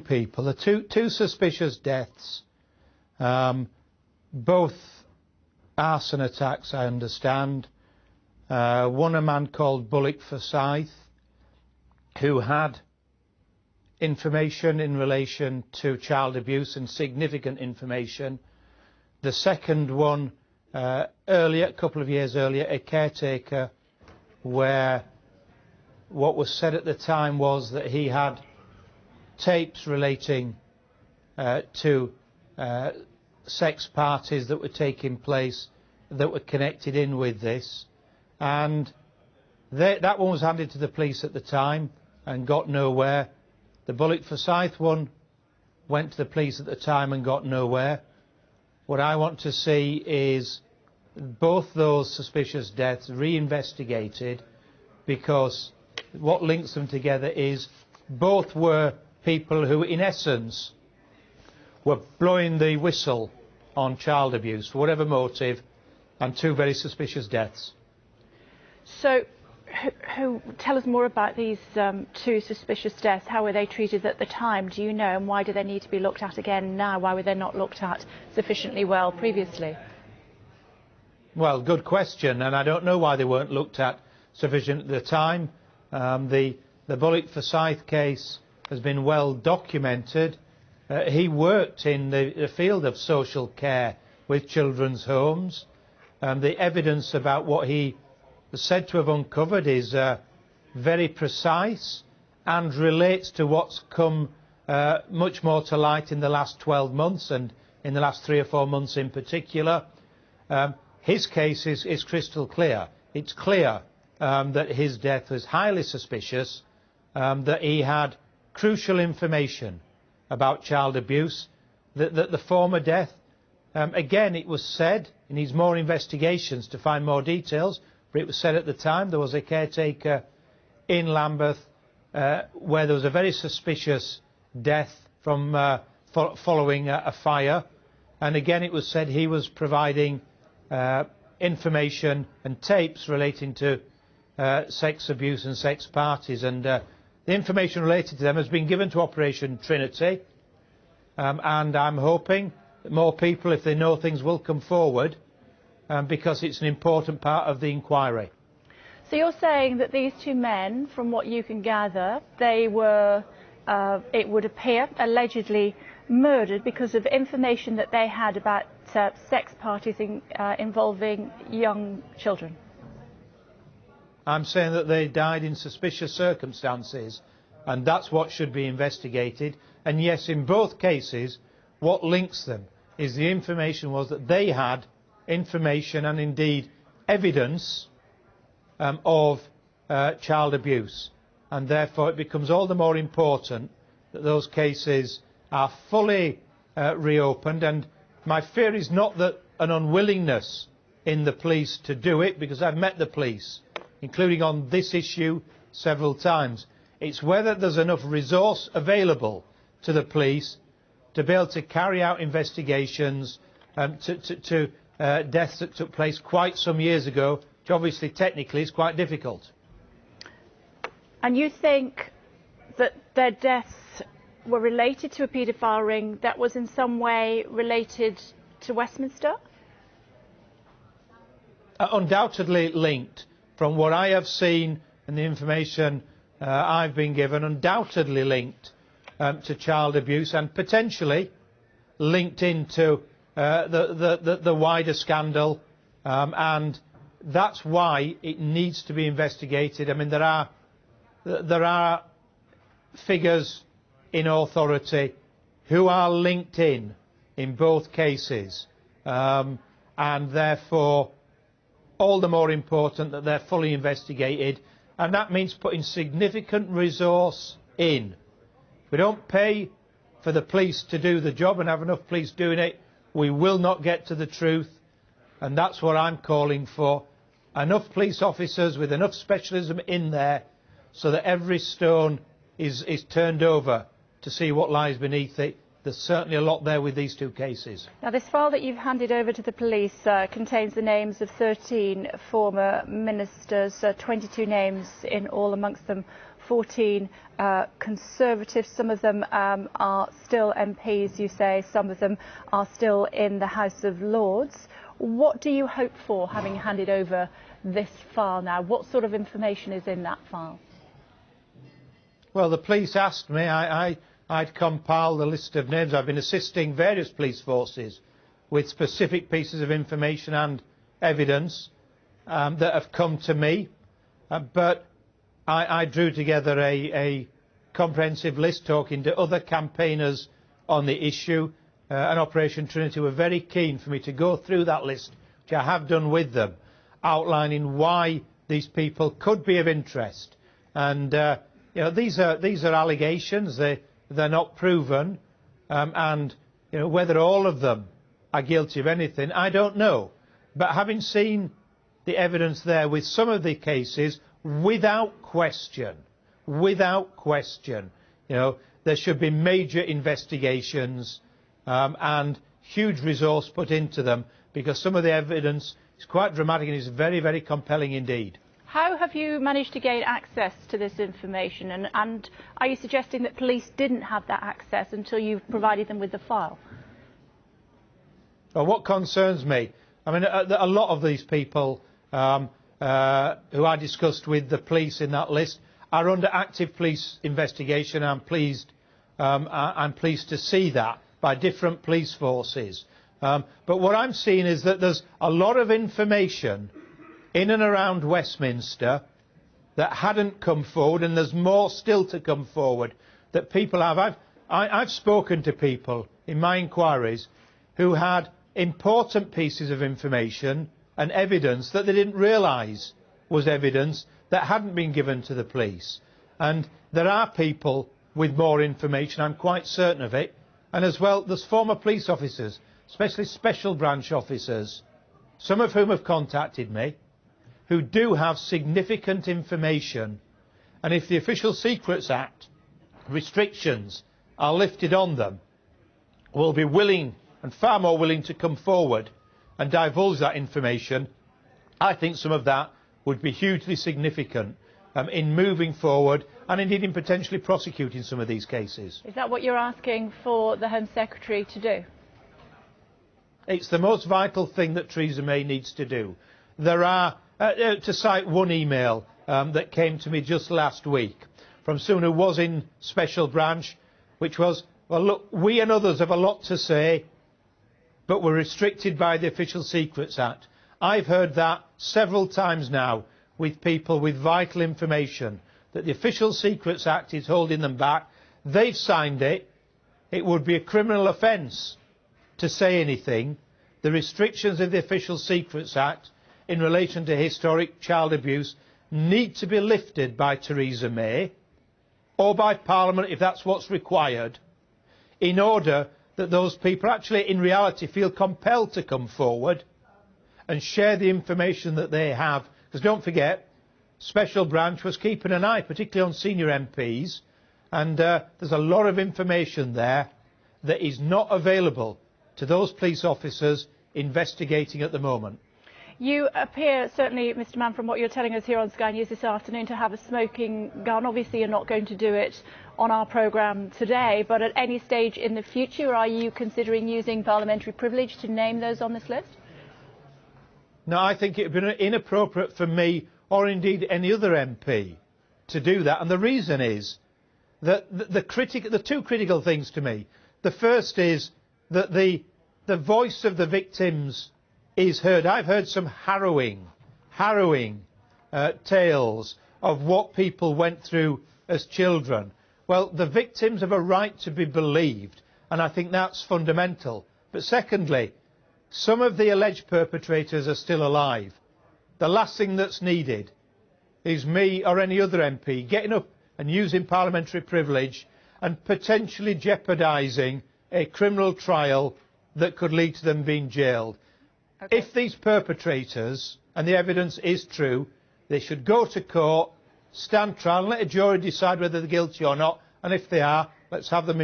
people. The two suspicious deaths, both arson attacks, I understand. One a man called Bullock Forsyth, who had information in relation to child abuse, and significant information. The second one, earlier, a couple of years earlier, a caretaker, where what was said at the time was that he had tapes relating to sex parties that were taking place that were connected in with this, and that one was handed to the police at the time and got nowhere. The Bullock Forsyth one went to the police at the time and got nowhere. What I want to see is both those suspicious deaths reinvestigated, because what links them together is both were people who, in essence, were blowing the whistle on child abuse for whatever motive, and two very suspicious deaths. So, tell us more about these two suspicious deaths. How were they treated at the time, do you know, and why do they need to be looked at again now? Why were they not looked at sufficiently well previously? Well, good question, and I don't know why they weren't looked at sufficient at the time. The Bullock Forsyth case has been well documented. He worked in the field of social care with children's homes. The evidence about what he was said to have uncovered is very precise and relates to what's come much more to light in the last 12 months and in the last 3 or 4 months in particular. His case is crystal clear. It's clear that his death was highly suspicious, that he had crucial information about child abuse, that the former death, again, it was said, he needs more investigations to find more details, but it was said at the time there was a caretaker in Lambeth where there was a very suspicious death from following a fire, and again it was said he was providing information and tapes relating to sex abuse and sex parties, and the information related to them has been given to Operation Trinity, and I'm hoping that more people, if they know things, will come forward, because it's an important part of the inquiry. So you're saying that these two men, from what you can gather, they were, it would appear, allegedly murdered because of information that they had about sex parties involving young children? I'm saying that they died in suspicious circumstances, and that's what should be investigated. And yes, in both cases, what links them is the information was that they had information and indeed evidence of child abuse, and therefore it becomes all the more important that those cases are fully reopened. And my fear is not that an unwillingness in the police to do it, because I've met the police, including on this issue several times. It's whether there's enough resource available to the police to be able to carry out investigations to deaths that took place quite some years ago, which obviously technically is quite difficult. And you think that their deaths were related to a paedophile ring that was in some way related to Westminster? Undoubtedly linked. From what I have seen and the information I've been given, undoubtedly linked to child abuse, and potentially linked into the wider scandal, and that's why it needs to be investigated. I mean, there are figures in authority who are linked in both cases, and therefore all the more important that they're fully investigated, and that means putting significant resource in. If we don't pay for the police to do the job and have enough police doing it, we will not get to the truth, and that's what I'm calling for. Enough police officers with enough specialism in there so that every stone is turned over to see what lies beneath it. There's certainly a lot there with these two cases. Now, this file that you've handed over to the police contains the names of 13 former ministers, 22 names in all, amongst them 14 Conservatives. Some of them are still MPs, you say, some of them are still in the House of Lords. What do you hope for, having handed over this file now? What sort of information is in that file? Well, the police asked me. I'd compiled the list of names. I've been assisting various police forces with specific pieces of information and evidence that have come to me. But I drew together a comprehensive list, talking to other campaigners on the issue, and Operation Trinity were very keen for me to go through that list, which I have done with them, outlining why these people could be of interest. And you know, these are allegations. They're not proven, and you know, whether all of them are guilty of anything, I don't know. But having seen the evidence there with some of the cases, without question, you know, there should be major investigations and huge resource put into them, because some of the evidence is quite dramatic and is very, very compelling indeed. How have you managed to gain access to this information, and are you suggesting that police didn't have that access until you've provided them with the file? Well, what concerns me, I mean, a lot of these people who I discussed with the police in that list are under active police investigation. I'm pleased to see that by different police forces. But what I'm seeing is that there's a lot of information in and around Westminster that hadn't come forward, and there's more still to come forward that people have. I've spoken to people in my inquiries who had important pieces of information and evidence that they didn't realise was evidence that hadn't been given to the police. And there are people with more information, I'm quite certain of it. And as well, there's former police officers, especially special branch officers, some of whom have contacted me, who do have significant information. And if the Official Secrets Act restrictions are lifted on them, will be willing, and far more willing, to come forward and divulge that information. I think some of that would be hugely significant in moving forward, and indeed in potentially prosecuting some of these cases. Is that what you're asking for the Home Secretary to do? It's the most vital thing that Theresa May needs to do. There are, to cite one email that came to me just last week from someone who was in Special Branch, which was, well, look, we and others have a lot to say, but we're restricted by the Official Secrets Act. I've heard that several times now with people with vital information, that the Official Secrets Act is holding them back. They've signed it. It would be a criminal offence to say anything. The restrictions of the Official Secrets Act in relation to historic child abuse need to be lifted by Theresa May, or by Parliament if that's what's required, in order that those people actually in reality feel compelled to come forward and share the information that they have. Because don't forget, Special Branch was keeping an eye particularly on senior MPs, and there's a lot of information there that is not available to those police officers investigating at the moment. You appear, certainly, Mr. Mann, from what you're telling us here on Sky News this afternoon, to have a smoking gun. Obviously, you're not going to do it on our programme today, but at any stage in the future, are you considering using parliamentary privilege to name those on this list? No, I think it would be inappropriate for me, or indeed any other MP, to do that. And the reason is that the two critical things to me. The first is that the voice of the victims is heard. I've heard some harrowing tales of what people went through as children. Well, the victims have a right to be believed, and I think that's fundamental. But secondly, some of the alleged perpetrators are still alive. The last thing that's needed is me or any other MP getting up and using parliamentary privilege and potentially jeopardising a criminal trial that could lead to them being jailed. Okay. If these perpetrators, and the evidence is true, they should go to court, stand trial, and let a jury decide whether they're guilty or not, and if they are, let's have them in